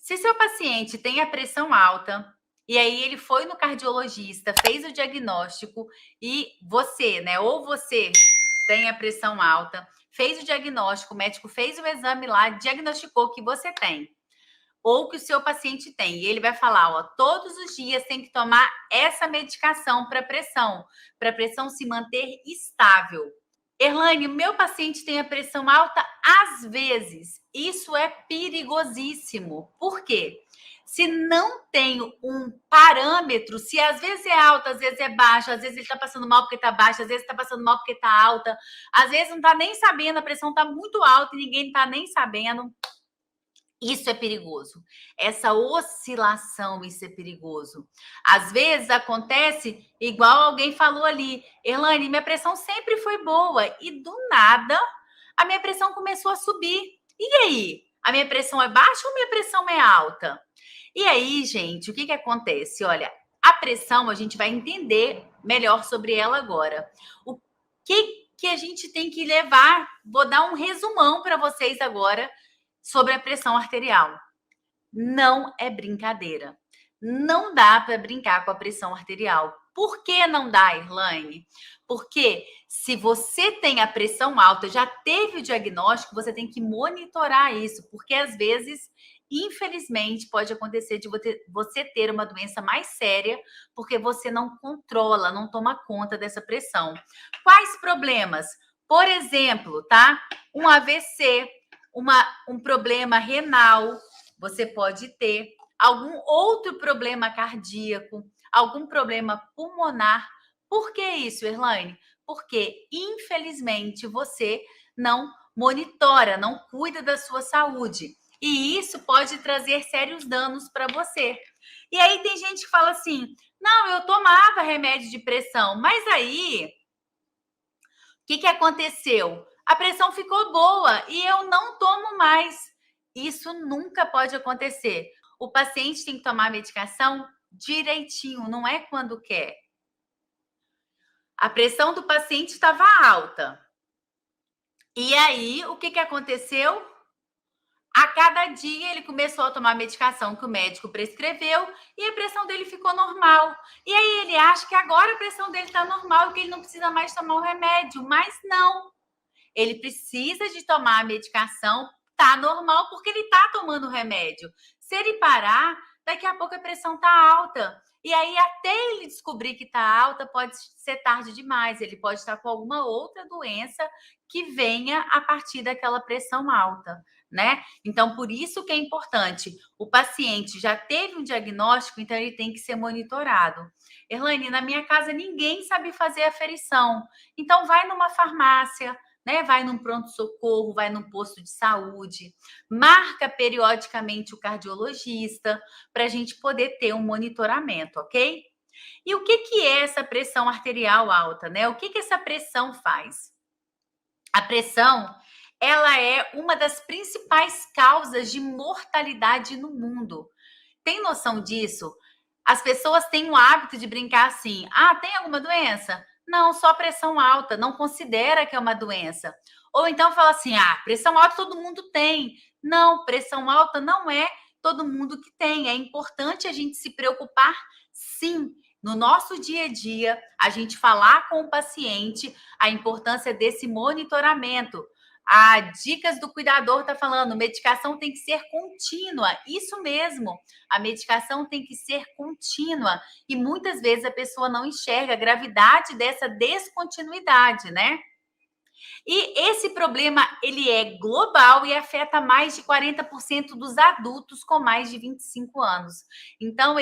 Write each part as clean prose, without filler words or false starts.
Se seu paciente tem a pressão alta, e aí ele foi no cardiologista, fez o diagnóstico, e você, né, ou você tem a pressão alta, fez o diagnóstico, o médico fez o exame lá, diagnosticou que você tem, ou que o seu paciente tem, e ele vai falar, ó, todos os dias tem que tomar essa medicação para a pressão se manter estável. Erlane, meu paciente tem a pressão alta às vezes. Isso é perigosíssimo. Por quê? Se não tem um parâmetro, se às vezes é alta, às vezes é baixa, às vezes ele está passando mal porque está baixa, às vezes está passando mal porque está alta, às vezes não está nem sabendo, a pressão está muito alta e ninguém está nem sabendo. Isso é perigoso. Essa oscilação, isso é perigoso. Às vezes acontece igual alguém falou ali, Erlane, minha pressão sempre foi boa e do nada a minha pressão começou a subir. E aí? A minha pressão é baixa ou minha pressão é alta? E aí, gente, o que acontece? Olha, a pressão a gente vai entender melhor sobre ela agora. O que a gente tem que levar? Vou dar um resumão para vocês agora sobre a pressão arterial. Não é brincadeira. Não dá para brincar com a pressão arterial. Por que não dá, Irlane? Porque se você tem a pressão alta, já teve o diagnóstico, você tem que monitorar isso, porque às vezes, infelizmente, pode acontecer de você ter uma doença mais séria, porque você não controla, não toma conta dessa pressão. Quais problemas? Por exemplo, tá? Um AVC, um problema renal, você pode ter algum outro problema cardíaco, algum problema pulmonar. Por que isso, Erlane? Porque, infelizmente, você não monitora, não cuida da sua saúde. E isso pode trazer sérios danos para você. E aí tem gente que fala assim, não, eu tomava remédio de pressão, mas aí, o que aconteceu? A pressão ficou boa e eu não tomo mais. Isso nunca pode acontecer. O paciente tem que tomar a medicação direitinho, não é quando quer. A pressão do paciente estava alta. E aí, o que aconteceu? A cada dia ele começou a tomar a medicação que o médico prescreveu e a pressão dele ficou normal. E aí ele acha que agora a pressão dele está normal e que ele não precisa mais tomar o remédio, mas não. Ele precisa de tomar a medicação, tá normal, porque ele tá tomando o remédio. Se ele parar, daqui a pouco a pressão tá alta. E aí, até ele descobrir que tá alta, pode ser tarde demais. Ele pode estar com alguma outra doença que venha a partir daquela pressão alta, né? Então, por isso que é importante. O paciente já teve um diagnóstico, então ele tem que ser monitorado. Erlane, na minha casa ninguém sabe fazer aferição. Então, vai numa farmácia, né? Vai num pronto-socorro, vai num posto de saúde, marca periodicamente o cardiologista para a gente poder ter um monitoramento, ok? E o que é essa pressão arterial alta, né? O que essa pressão faz? A pressão, ela é uma das principais causas de mortalidade no mundo. Tem noção disso? As pessoas têm o hábito de brincar assim, tem alguma doença? Não, só pressão alta, não considera que é uma doença. Ou então fala assim, pressão alta todo mundo tem. Não, pressão alta não é todo mundo que tem. É importante a gente se preocupar, sim, no nosso dia a dia, a gente falar com o paciente a importância desse monitoramento. A Dicas do Cuidador está falando, medicação tem que ser contínua. Isso mesmo, a medicação tem que ser contínua. E muitas vezes a pessoa não enxerga a gravidade dessa descontinuidade, né? E esse problema, ele é global e afeta mais de 40% dos adultos com mais de 25 anos. Então,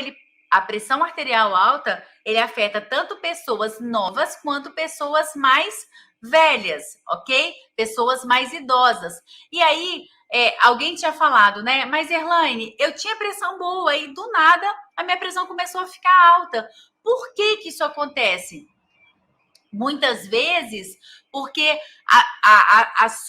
a pressão arterial alta, ele afeta tanto pessoas novas quanto pessoas mais velhas, ok? Pessoas mais idosas. E aí, alguém tinha falado, né? Mas, Erlane, eu tinha pressão boa e do nada a minha pressão começou a ficar alta. Por que isso acontece? Muitas vezes, porque as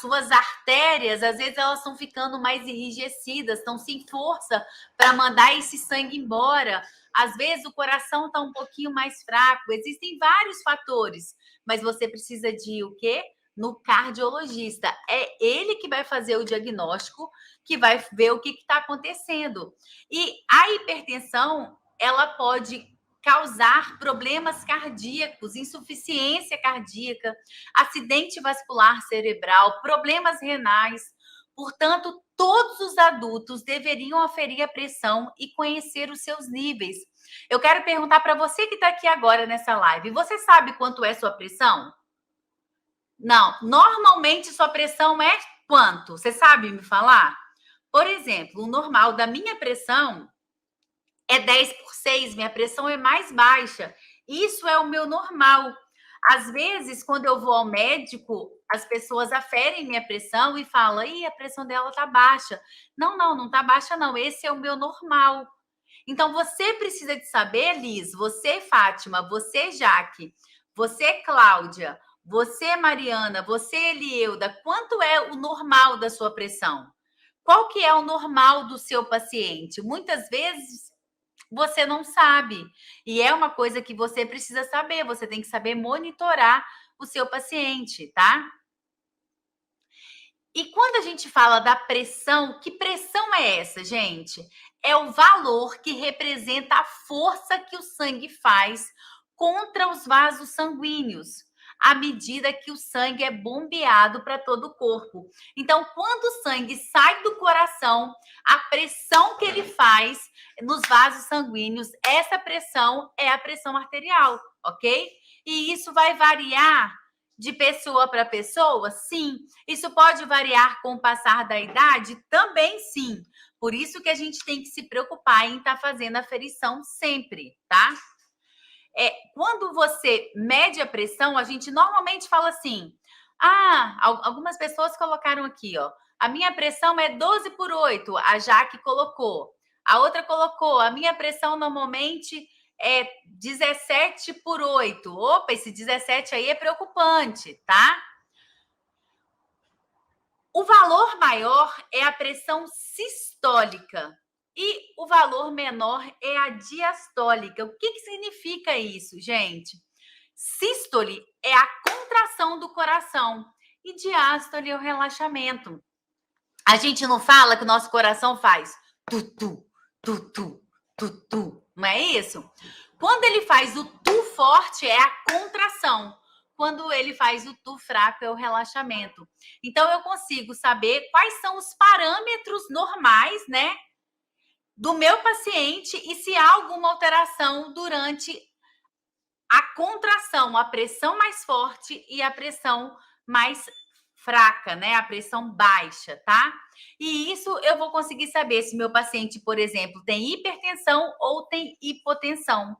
suas artérias, às vezes, elas estão ficando mais enrijecidas, estão sem força para mandar esse sangue embora. Às vezes, o coração está um pouquinho mais fraco. Existem vários fatores, mas você precisa de o quê? no cardiologista. É ele que vai fazer o diagnóstico, que vai ver o que está acontecendo. E a hipertensão, ela pode causar problemas cardíacos, insuficiência cardíaca, acidente vascular cerebral, problemas renais. Portanto, todos os adultos deveriam aferir a pressão e conhecer os seus níveis. Eu quero perguntar para você que está aqui agora nessa live, você sabe quanto é sua pressão? Não, normalmente sua pressão é quanto? Você sabe me falar? Por exemplo, o normal da minha pressão é 10/6, minha pressão é mais baixa. Isso é o meu normal. Às vezes, quando eu vou ao médico, as pessoas aferem minha pressão e falam: "Ih, a pressão dela tá baixa". Não tá baixa não, esse é o meu normal. Então você precisa de saber, Liz, você, Fátima, você, Jaque, você, Cláudia, você, Mariana, você, Elieuda, quanto é o normal da sua pressão? Qual que é o normal do seu paciente? Muitas vezes você não sabe. E é uma coisa que você precisa saber, você tem que saber monitorar o seu paciente, tá? E quando a gente fala da pressão, que pressão é essa, gente? É o valor que representa a força que o sangue faz contra os vasos sanguíneos, à medida que o sangue é bombeado para todo o corpo. Então, quando o sangue sai do coração, a pressão que ele faz nos vasos sanguíneos, essa pressão é a pressão arterial, ok? E isso vai variar de pessoa para pessoa? Sim. Isso pode variar com o passar da idade? Também sim. Por isso que a gente tem que se preocupar em estar fazendo a aferição sempre, tá? Quando você mede a pressão, a gente normalmente fala assim: algumas pessoas colocaram aqui, ó. A minha pressão é 12/8, a Jaque colocou. A outra colocou, a minha pressão normalmente é 17/8. Opa, esse 17 aí é preocupante, tá? O valor maior é a pressão sistólica e o valor menor é a diastólica. O que significa isso, gente? Sístole é a contração do coração e diástole é o relaxamento. A gente não fala que o nosso coração faz tu-tu, tu-tu, tu-tu, não é isso? Quando ele faz o tu forte, é a contração. Quando ele faz o tu fraco, é o relaxamento. Então, eu consigo saber quais são os parâmetros normais, né, do meu paciente e se há alguma alteração durante a contração, a pressão mais forte e a pressão mais fraca, né? A pressão baixa, tá? E isso eu vou conseguir saber se meu paciente, por exemplo, tem hipertensão ou tem hipotensão.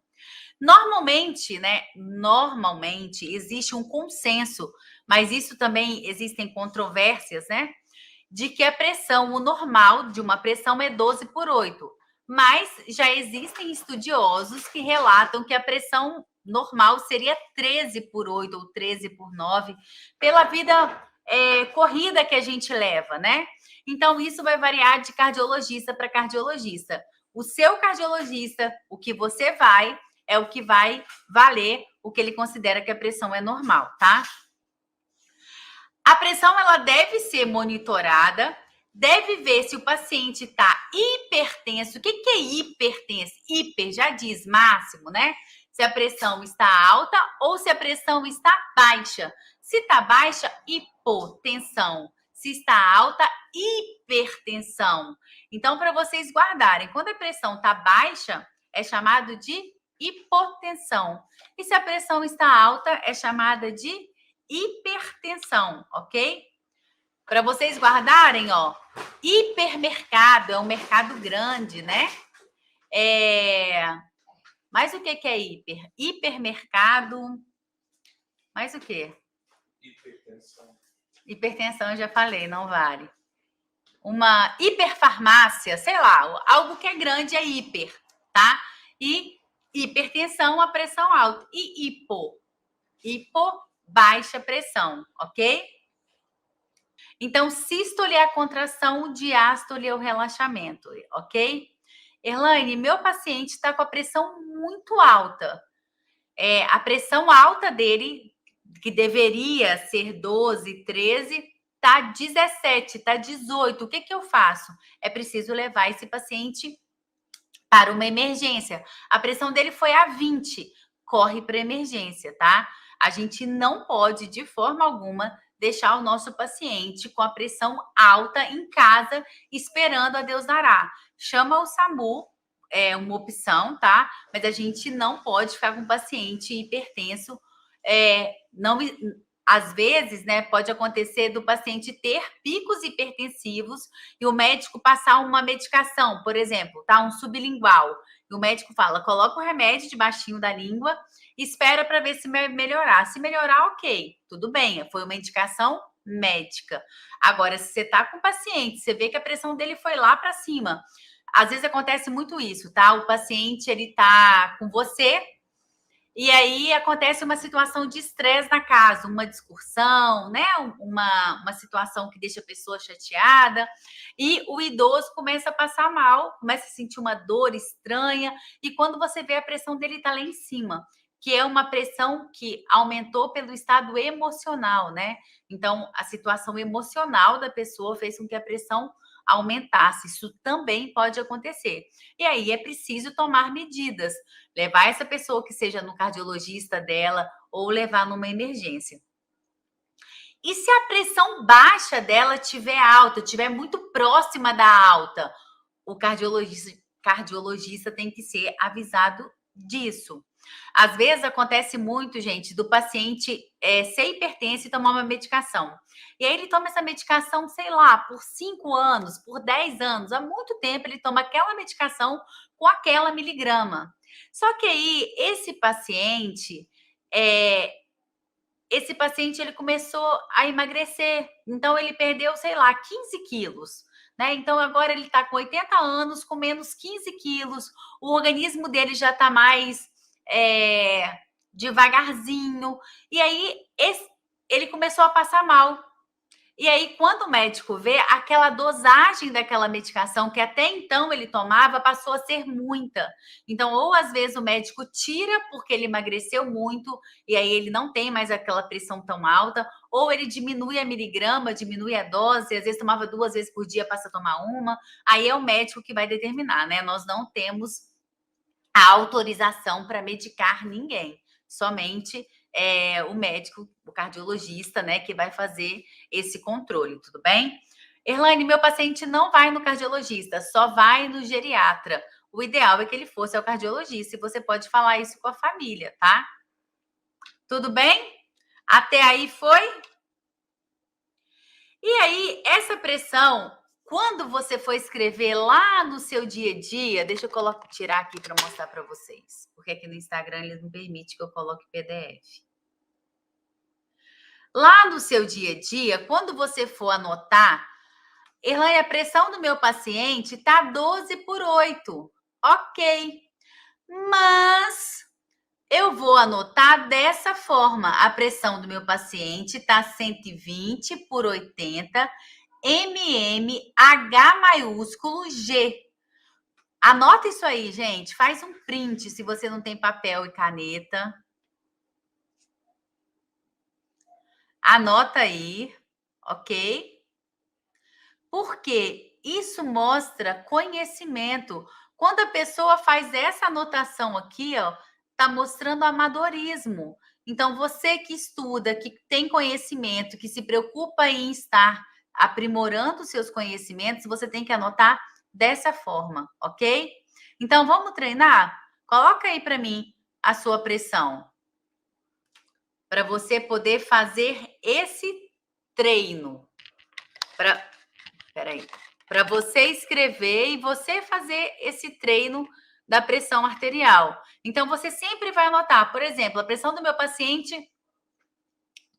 Normalmente, né? Normalmente existe um consenso, mas isso também existem controvérsias, né? De que a pressão, o normal de uma pressão é 12/8. Mas já existem estudiosos que relatam que a pressão normal seria 13/8 ou 13/9, pela vida corrida que a gente leva, né? Então, isso vai variar de cardiologista para cardiologista. O seu cardiologista, o que você vai, é o que vai valer o que ele considera que a pressão é normal, tá? A pressão, ela deve ser monitorada, deve ver se o paciente está hipertenso. O que é hipertenso? Hiper já diz máximo, né? Se a pressão está alta ou se a pressão está baixa. Se está baixa, hipotensão. Se está alta, hipertensão. Então, para vocês guardarem, quando a pressão está baixa, é chamado de hipotensão. E se a pressão está alta, é chamada de hipertensão, ok? Para vocês guardarem, ó, hipermercado é um mercado grande, né? Mas o que é hiper? Hipermercado. Mais o quê? Hipertensão. Hipertensão eu já falei, não vale. Uma hiperfarmácia, sei lá, algo que é grande é hiper, tá? E hipertensão, a pressão alta. E hipo, baixa pressão, ok? Então, sístole é a contração, diástole é o relaxamento, ok? Erlaine, meu paciente está com a pressão muito alta. A pressão alta dele, que deveria ser 12, 13, tá 17, tá 18. O que eu faço? É preciso levar esse paciente para uma emergência. A pressão dele foi a 20, corre para emergência, tá? A gente não pode, de forma alguma, deixar o nosso paciente com a pressão alta em casa, esperando a Deus dará. Chama o SAMU, é uma opção, tá? Mas a gente não pode ficar com o paciente hipertenso. Não, às vezes, né, pode acontecer do paciente ter picos hipertensivos e o médico passar uma medicação, por exemplo, tá? Um sublingual. E o médico fala, coloca o remédio debaixinho da língua, espera para ver se vai melhorar. Se melhorar, ok, tudo bem, foi uma indicação médica. Agora, se você tá com o paciente, você vê que a pressão dele foi lá para cima. Às vezes acontece muito isso, tá? O paciente, ele tá com você, e aí acontece uma situação de estresse na casa, uma discussão, né? Uma situação que deixa a pessoa chateada, e o idoso começa a passar mal, começa a sentir uma dor estranha, e quando você vê a pressão dele tá lá em cima, que é uma pressão que aumentou pelo estado emocional, né? Então, a situação emocional da pessoa fez com que a pressão aumentasse. Isso também pode acontecer. E aí é preciso tomar medidas, levar essa pessoa que seja no cardiologista dela ou levar numa emergência. E se a pressão baixa dela tiver alta, tiver muito próxima da alta, o cardiologista tem que ser avisado disso. Às vezes acontece muito, gente, do paciente ser hipertenso e tomar uma medicação. E aí ele toma essa medicação, sei lá, por 5 anos, por 10 anos, há muito tempo ele toma aquela medicação com aquela miligrama. Só que aí esse paciente ele começou a emagrecer, então ele perdeu, sei lá, 15 quilos. Né? Então agora ele está com 80 anos, com menos 15 quilos, o organismo dele já está mais devagarzinho, e aí ele começou a passar mal. E aí, quando o médico vê, aquela dosagem daquela medicação que até então ele tomava passou a ser muita. Então, ou às vezes o médico tira porque ele emagreceu muito e aí ele não tem mais aquela pressão tão alta, ou ele diminui a miligrama, diminui a dose, às vezes tomava 2 vezes por dia, passa a tomar uma. Aí é o médico que vai determinar, né? Nós não temos a autorização para medicar ninguém, somente o médico, o cardiologista, né, que vai fazer esse controle, tudo bem? Erlane, meu paciente não vai no cardiologista, só vai no geriatra. O ideal é que ele fosse ao cardiologista e você pode falar isso com a família, tá? Tudo bem? Até aí foi? E aí, essa pressão, quando você for escrever lá no seu dia a dia, deixa eu tirar aqui para mostrar para vocês, porque aqui no Instagram eles não permitem que eu coloque PDF. Lá no seu dia a dia, quando você for anotar, Erlane, a pressão do meu paciente está 12/8. Ok. Mas eu vou anotar dessa forma. A pressão do meu paciente está 120/80 mm H maiúsculo G. Anota isso aí, gente. Faz um print se você não tem papel e caneta. Anota aí, ok? Porque isso mostra conhecimento. Quando a pessoa faz essa anotação aqui, ó, tá mostrando amadorismo. Então, você que estuda, que tem conhecimento, que se preocupa em estar aprimorando seus conhecimentos, você tem que anotar dessa forma, ok? Então, vamos treinar? Coloca aí para mim a sua pressão, para você poder fazer esse treino. Para você escrever e você fazer esse treino da pressão arterial. Então, você sempre vai anotar, por exemplo, a pressão do meu paciente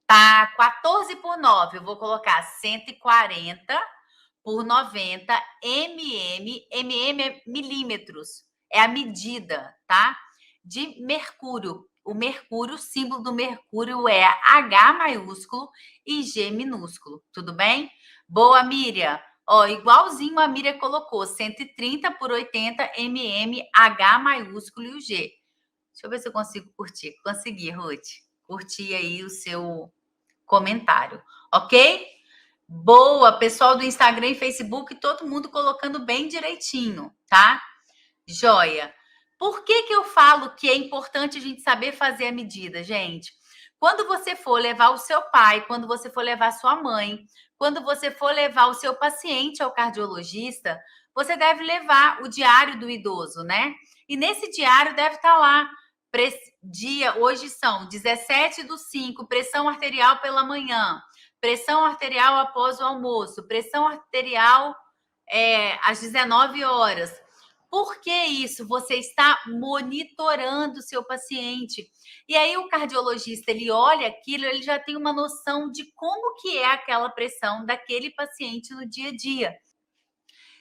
tá 14/9. Eu vou colocar 140/90 mm. Mm é milímetros. É a medida, tá? De mercúrio. O mercúrio, o símbolo do mercúrio é H maiúsculo e G minúsculo. Tudo bem? Boa, Miriam. Ó, igualzinho a Miriam colocou, 130/80 mm, H maiúsculo e o G. Deixa eu ver se eu consigo curtir. Consegui, Ruth. curtir aí o seu comentário, ok? Boa, pessoal do Instagram e Facebook, todo mundo colocando bem direitinho, tá? Joia. Por que eu falo que é importante a gente saber fazer a medida, gente? Quando você for levar o seu pai, quando você for levar sua mãe, quando você for levar o seu paciente ao cardiologista, você deve levar o diário do idoso, né? E nesse diário deve estar lá, dia, hoje são 17/5, pressão arterial pela manhã, pressão arterial após o almoço, pressão arterial às 19 horas. Por que isso? Você está monitorando o seu paciente. E aí o cardiologista, ele olha aquilo, ele já tem uma noção de como que é aquela pressão daquele paciente no dia a dia.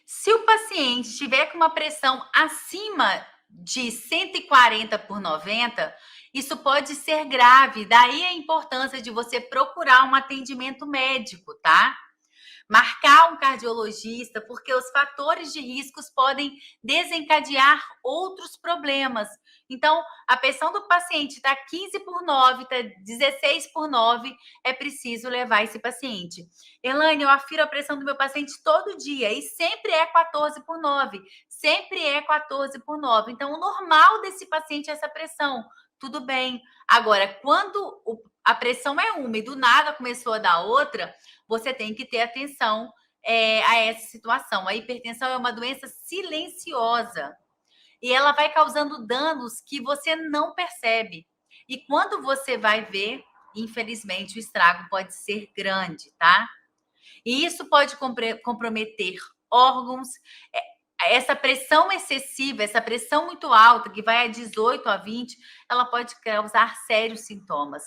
Se o paciente estiver com uma pressão acima de 140/90, isso pode ser grave. Daí a importância de você procurar um atendimento médico, tá? Marcar um cardiologista, porque os fatores de riscos podem desencadear outros problemas. Então, a pressão do paciente está 15/9, está 16/9, é preciso levar esse paciente. Elaine, eu afiro a pressão do meu paciente todo dia e sempre é 14/9, sempre é 14/9. Então, o normal desse paciente é essa pressão. Tudo bem. Agora, quando a pressão é uma e do nada começou a dar outra, você tem que ter atenção a essa situação. A hipertensão é uma doença silenciosa e ela vai causando danos que você não percebe. E quando você vai ver, infelizmente, o estrago pode ser grande, tá? E isso pode comprometer órgãos. Essa pressão excessiva, essa pressão muito alta, que vai a 18 a 20, ela pode causar sérios sintomas.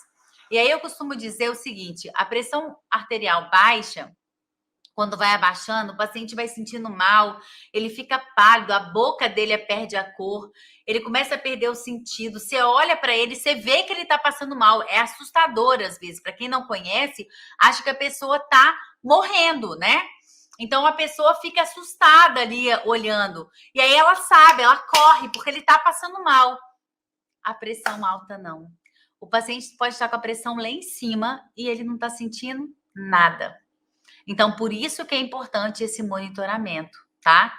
E aí eu costumo dizer o seguinte, a pressão arterial baixa, quando vai abaixando, o paciente vai sentindo mal, ele fica pálido, a boca dele perde a cor, ele começa a perder o sentido, você olha para ele, você vê que ele está passando mal, é assustador às vezes, para quem não conhece, acha que a pessoa está morrendo, né? Então a pessoa fica assustada ali olhando, e aí ela sabe, ela corre, porque ele está passando mal. A pressão alta não. O paciente pode estar com a pressão lá em cima e ele não está sentindo nada. Então, por isso que é importante esse monitoramento, tá?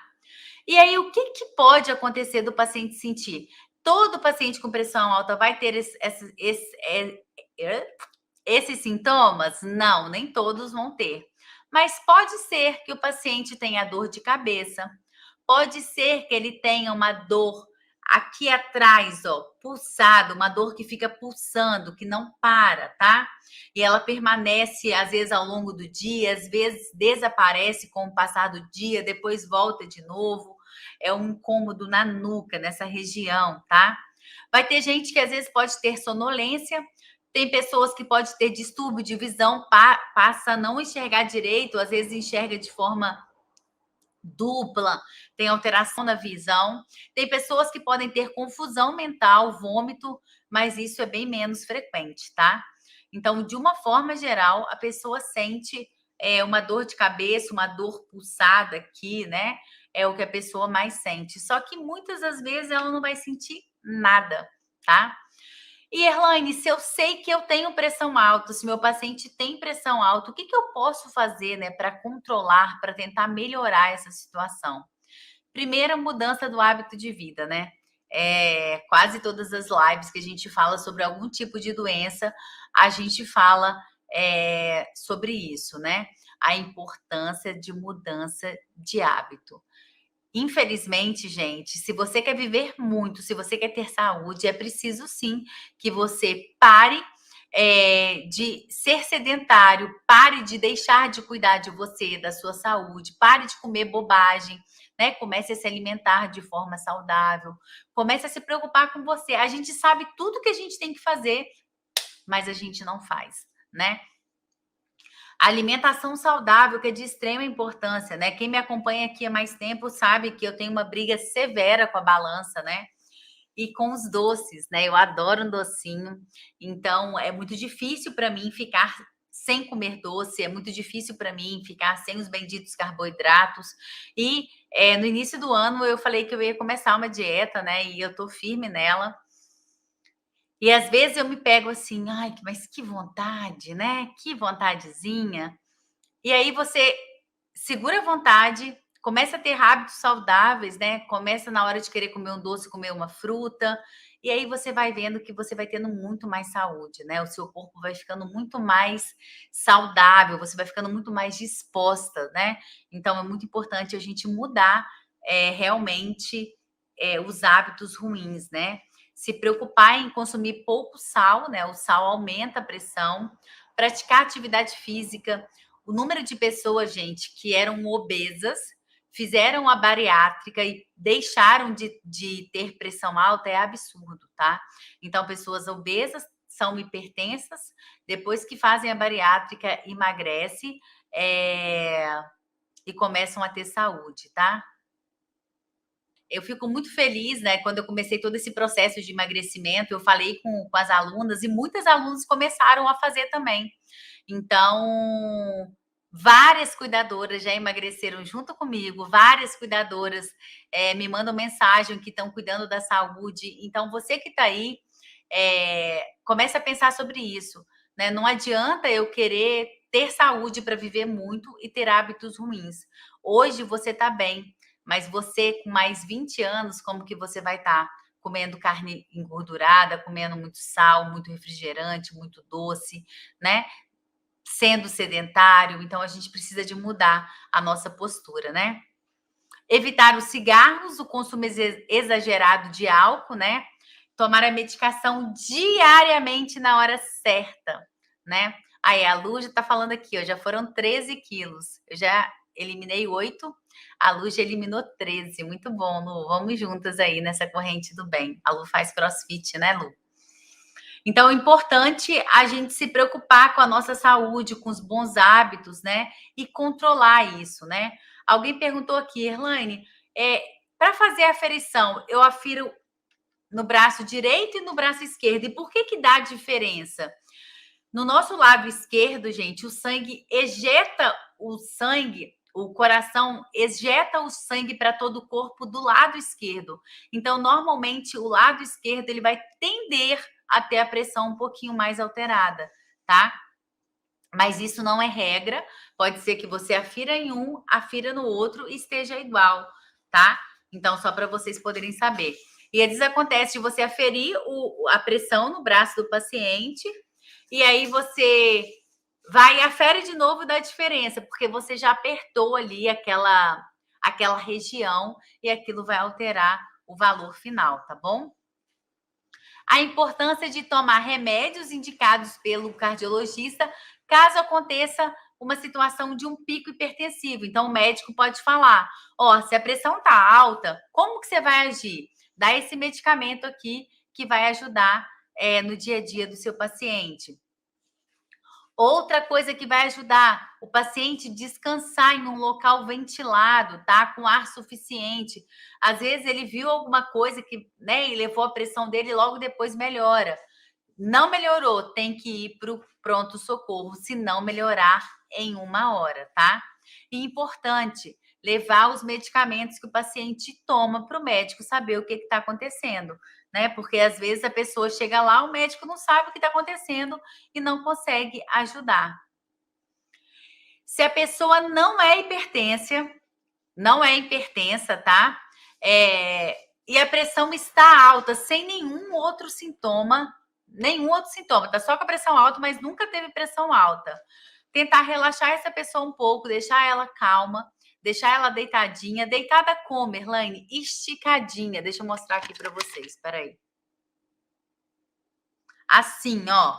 E aí, o que pode acontecer do paciente sentir? Todo paciente com pressão alta vai ter esses sintomas? Não, nem todos vão ter. Mas pode ser que o paciente tenha dor de cabeça, pode ser que ele tenha uma dor aqui atrás, ó, pulsado, uma dor que fica pulsando, que não para, tá? E ela permanece, às vezes, ao longo do dia, às vezes desaparece com o passar do dia, depois volta de novo. É um incômodo na nuca, nessa região, tá? Vai ter gente que, às vezes, pode ter sonolência, tem pessoas que podem ter distúrbio de visão, passa a não enxergar direito, às vezes enxerga de forma dupla, tem alteração na visão. Tem pessoas que podem ter confusão mental, vômito, mas isso é bem menos frequente, tá? Então, de uma forma geral, a pessoa sente uma dor de cabeça, uma dor pulsada aqui, né? É o que a pessoa mais sente. Só que muitas das vezes ela não vai sentir nada, tá? E, Erlaine, se eu sei que eu tenho pressão alta, se meu paciente tem pressão alta, o que eu posso fazer, né, para controlar, para tentar melhorar essa situação? Primeira, mudança do hábito de vida, né? Quase todas as lives que a gente fala sobre algum tipo de doença, a gente fala sobre isso, né? A importância de mudança de hábito. Infelizmente, gente, se você quer viver muito, se você quer ter saúde, é preciso sim que você pare de ser sedentário, pare de deixar de cuidar de você, da sua saúde, pare de comer bobagem, né? Comece a se alimentar de forma saudável, comece a se preocupar com você. A gente sabe tudo que a gente tem que fazer, mas a gente não faz, né? Alimentação saudável, que é de extrema importância, né? Quem me acompanha aqui há mais tempo sabe que eu tenho uma briga severa com a balança, né? E com os doces, né? Eu adoro um docinho. Então, é muito difícil para mim ficar sem comer doce, é muito difícil para mim ficar sem os benditos carboidratos. E no início do ano eu falei que eu ia começar uma dieta, né? E eu tô firme nela. E às vezes eu me pego assim, ai, mas que vontade, né? Que vontadezinha. E aí você segura a vontade, começa a ter hábitos saudáveis, né? Começa na hora de querer comer um doce, comer uma fruta. E aí você vai vendo que você vai tendo muito mais saúde, né? O seu corpo vai ficando muito mais saudável, você vai ficando muito mais disposta, né? Então é muito importante a gente mudar realmente os hábitos ruins, né? Se preocupar em consumir pouco sal, né? O sal aumenta a pressão, praticar atividade física. O número de pessoas, gente, que eram obesas, fizeram a bariátrica e deixaram de ter pressão alta é absurdo, tá? Então, pessoas obesas são hipertensas, depois que fazem a bariátrica, emagrece e começam a ter saúde, tá? Eu fico muito feliz, né? Quando eu comecei todo esse processo de emagrecimento, eu falei com as alunas e muitas alunas começaram a fazer também. Então, várias cuidadoras já emagreceram junto comigo, várias cuidadoras me mandam mensagem que estão cuidando da saúde. Então, você que está aí, comece a pensar sobre isso, né? Não adianta eu querer ter saúde para viver muito e ter hábitos ruins. Hoje você está bem, mas você com mais 20 anos, como que você vai estar? Comendo carne engordurada, comendo muito sal, muito refrigerante, muito doce, né? Sendo sedentário, então a gente precisa de mudar a nossa postura, né? Evitar os cigarros, o consumo exagerado de álcool, né? Tomar a medicação diariamente na hora certa, né? Aí a Lu já tá falando aqui, ó, já foram 13 quilos. Eu já eliminei 8, a Lu já eliminou 13. Muito bom, Lu. Vamos juntas aí nessa corrente do bem. A Lu faz crossfit, né, Lu? Então, é importante a gente se preocupar com a nossa saúde, com os bons hábitos, né? E controlar isso, né? Alguém perguntou aqui, Erlane, para fazer a aferição, eu afiro no braço direito e no braço esquerdo. E por que dá diferença? No nosso lado esquerdo, gente, o sangue ejeta o sangue, o coração ejeta o sangue para todo o corpo do lado esquerdo. Então, normalmente, o lado esquerdo ele vai tender a ter a pressão um pouquinho mais alterada, tá? Mas isso não é regra. Pode ser que você afira em um, afira no outro e esteja igual, tá? Então, só para vocês poderem saber. E às vezes acontece de você aferir a pressão no braço do paciente e aí você vai e afere de novo da diferença, porque você já apertou ali aquela região e aquilo vai alterar o valor final, tá bom? A importância de tomar remédios indicados pelo cardiologista caso aconteça uma situação de um pico hipertensivo. Então, o médico pode falar, ó, se a pressão tá alta, como que você vai agir? Dá esse medicamento aqui que vai ajudar no dia a dia do seu paciente. Outra coisa que vai ajudar o paciente descansar em um local ventilado, tá? Com ar suficiente. Às vezes ele viu alguma coisa que, né, e levou a pressão dele e logo depois melhora. Não melhorou, tem que ir para o pronto-socorro, se não melhorar em 1 hora, tá? E importante, levar os medicamentos que o paciente toma para o médico saber o que está acontecendo, né? Porque às vezes a pessoa chega lá, o médico não sabe o que está acontecendo e não consegue ajudar. Se a pessoa não é hipertensa, tá? E a pressão está alta, sem nenhum outro sintoma, tá só com a pressão alta, mas nunca teve pressão alta. Tentar relaxar essa pessoa um pouco, deixar ela calma, deixar ela deitadinha. Deitada como, Erlane? Esticadinha. Deixa eu mostrar aqui para vocês, espera aí. Assim, ó.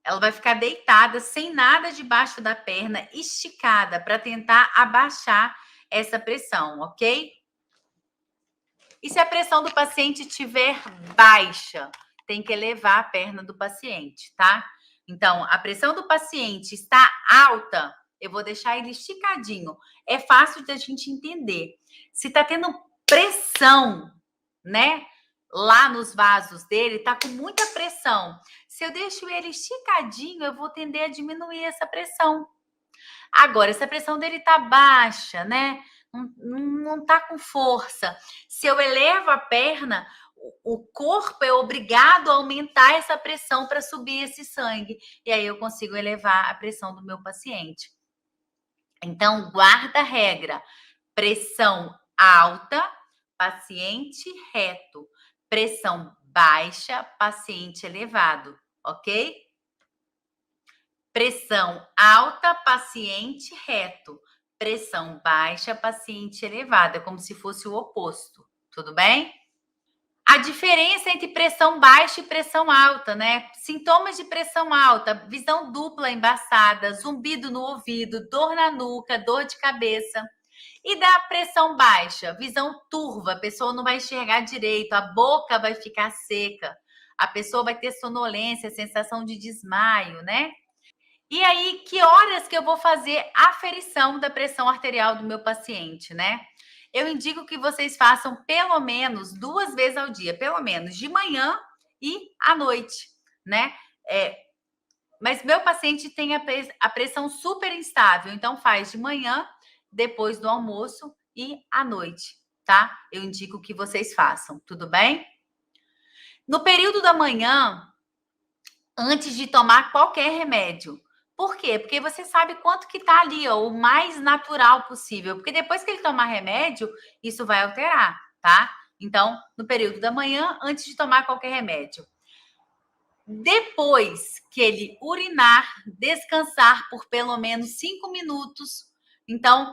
Ela vai ficar deitada, sem nada debaixo da perna, esticada, para tentar abaixar essa pressão, ok? E se a pressão do paciente estiver baixa, tem que elevar a perna do paciente, tá? Então, a pressão do paciente está alta, eu vou deixar ele esticadinho. É fácil da gente entender. Se tá tendo pressão, né? Lá nos vasos dele, tá com muita pressão. Se eu deixo ele esticadinho, eu vou tender a diminuir essa pressão. Agora, se a pressão dele tá baixa, né? Não tá com força. Se eu elevo a perna, o corpo é obrigado a aumentar essa pressão para subir esse sangue. E aí eu consigo elevar a pressão do meu paciente. Então, guarda a regra. Pressão alta, paciente reto. Pressão baixa, paciente elevado. Ok? Pressão alta, paciente reto. Pressão baixa, paciente elevado. É como se fosse o oposto. Tudo bem? A diferença entre pressão baixa e pressão alta, né? Sintomas de pressão alta: visão dupla embaçada, zumbido no ouvido, dor na nuca, dor de cabeça. E da pressão baixa, visão turva, a pessoa não vai enxergar direito, a boca vai ficar seca, a pessoa vai ter sonolência, sensação de desmaio, né? E aí, que horas que eu vou fazer a aferição da pressão arterial do meu paciente, né? Eu indico que vocês façam pelo menos 2 vezes ao dia, pelo menos de manhã e à noite, né? Mas meu paciente tem a pressão super instável, então faz de manhã, depois do almoço e à noite, tá? Eu indico que vocês façam, tudo bem? No período da manhã, antes de tomar qualquer remédio. Por quê? Porque você sabe quanto que tá ali, ó, o mais natural possível. Porque depois que ele tomar remédio, isso vai alterar, tá? Então, no período da manhã, antes de tomar qualquer remédio. Depois que ele urinar, descansar por pelo menos 5 minutos. Então,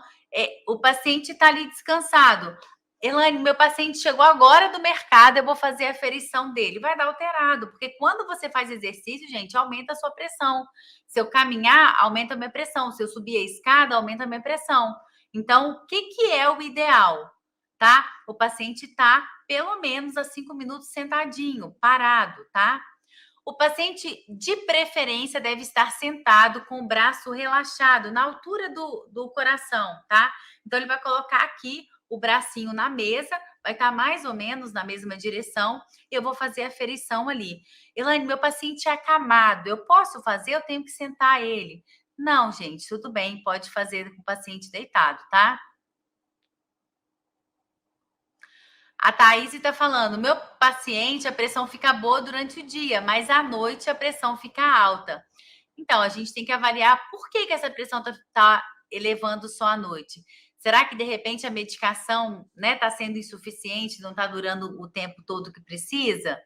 o paciente está ali descansado. Elaine, meu paciente chegou agora do mercado, eu vou fazer a aferição dele. Vai dar alterado, porque quando você faz exercício, gente, aumenta a sua pressão. Se eu caminhar, aumenta a minha pressão. Se eu subir a escada, aumenta a minha pressão. Então, o que é o ideal? Tá? O paciente está pelo menos a 5 minutos sentadinho, parado, tá? O paciente, de preferência, deve estar sentado com o braço relaxado, na altura do coração, tá? Então, ele vai colocar aqui o bracinho na mesa, vai estar mais ou menos na mesma direção, e eu vou fazer a aferição ali. Elaine, meu paciente é acamado, eu posso fazer? Eu tenho que sentar ele. Não, gente, tudo bem, pode fazer com o paciente deitado, tá? A Thaís está falando, meu paciente, a pressão fica boa durante o dia, mas à noite a pressão fica alta. Então, a gente tem que avaliar por que essa pressão está elevando só à noite. Será que, de repente, a medicação está sendo insuficiente, não está durando o tempo todo que precisa?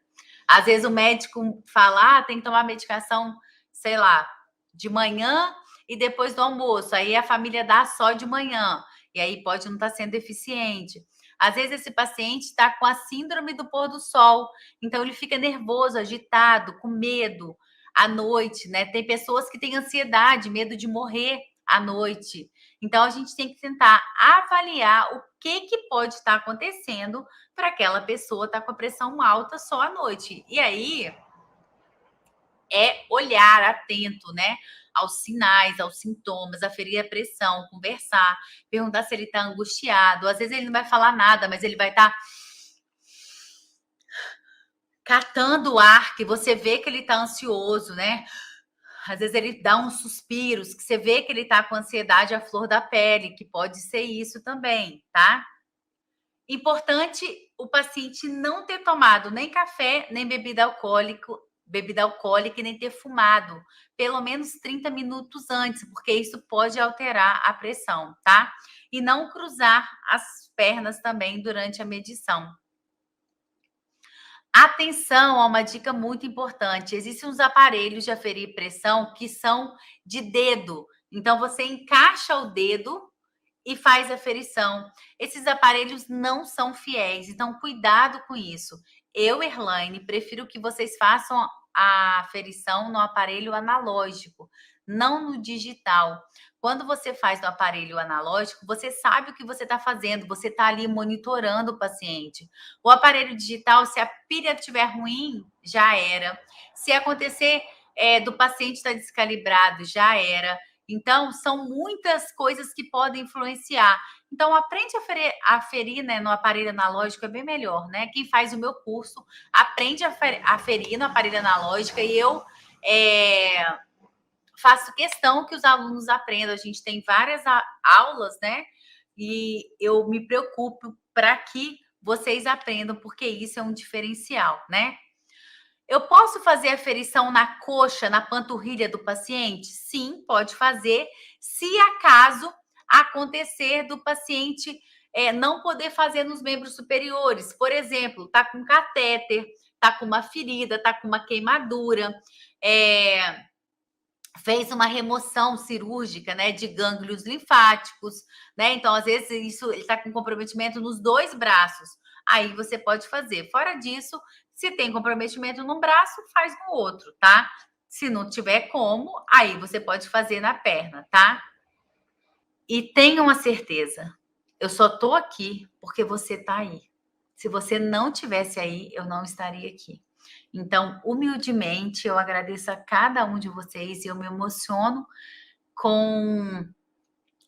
Às vezes o médico fala, tem que tomar medicação, sei lá, de manhã e depois do almoço. Aí a família dá só de manhã. E aí pode não estar sendo eficiente. Às vezes esse paciente está com a síndrome do pôr do sol. Então ele fica nervoso, agitado, com medo à noite, né? Tem pessoas que têm ansiedade, medo de morrer à noite. Então a gente tem que tentar avaliar o que pode estar acontecendo para aquela pessoa estar com a pressão alta só à noite. E aí é olhar atento, né? Aos sinais, aos sintomas, aferir a pressão, conversar, perguntar se ele está angustiado. Às vezes ele não vai falar nada, mas ele vai estar catando o ar, que você vê que ele está ansioso, né? Às vezes ele dá uns suspiros, que você vê que ele está com ansiedade à flor da pele, que pode ser isso também, tá? Importante o paciente não ter tomado nem café, nem bebida alcoólica e nem ter fumado pelo menos 30 minutos antes, porque isso pode alterar a pressão, tá? E não cruzar as pernas também durante a medição. Atenção a uma dica muito importante. Existem uns aparelhos de aferir pressão que são de dedo. Então, você encaixa o dedo e faz a aferição. Esses aparelhos não são fiéis, então cuidado com isso. Eu, Erlaine, prefiro que vocês façam a aferição no aparelho analógico, não no digital. Quando você faz no aparelho analógico, você sabe o que você está fazendo, você está ali monitorando o paciente. O aparelho digital, se a pilha estiver ruim, já era. Se acontecer do paciente estar descalibrado, já era. Então, são muitas coisas que podem influenciar. Então, aprende a aferir, né, no aparelho analógico, é bem melhor, né? Quem faz o meu curso aprende a aferir no aparelho analógico e eu faço questão que os alunos aprendam. A gente tem várias aulas, né? E eu me preocupo para que vocês aprendam, porque isso é um diferencial, né? Eu posso fazer aferição na coxa, na panturrilha do paciente? Sim, pode fazer, se acaso acontecer do paciente não poder fazer nos membros superiores. Por exemplo, tá com catéter, tá com uma ferida, tá com uma queimadura, fez uma remoção cirúrgica, né, de gânglios linfáticos, né? Então, às vezes, isso ele está com comprometimento nos 2 braços. Aí você pode fazer. Fora disso, se tem comprometimento num braço, faz no outro, tá? Se não tiver como, aí você pode fazer na perna, tá? E tenham a certeza, eu só tô aqui porque você tá aí. Se você não tivesse aí, eu não estaria aqui. Então, humildemente, eu agradeço a cada um de vocês e eu me emociono com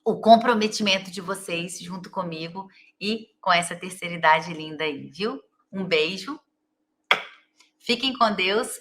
o comprometimento de vocês junto comigo e com essa terceira idade linda aí, viu? Um beijo. Fiquem com Deus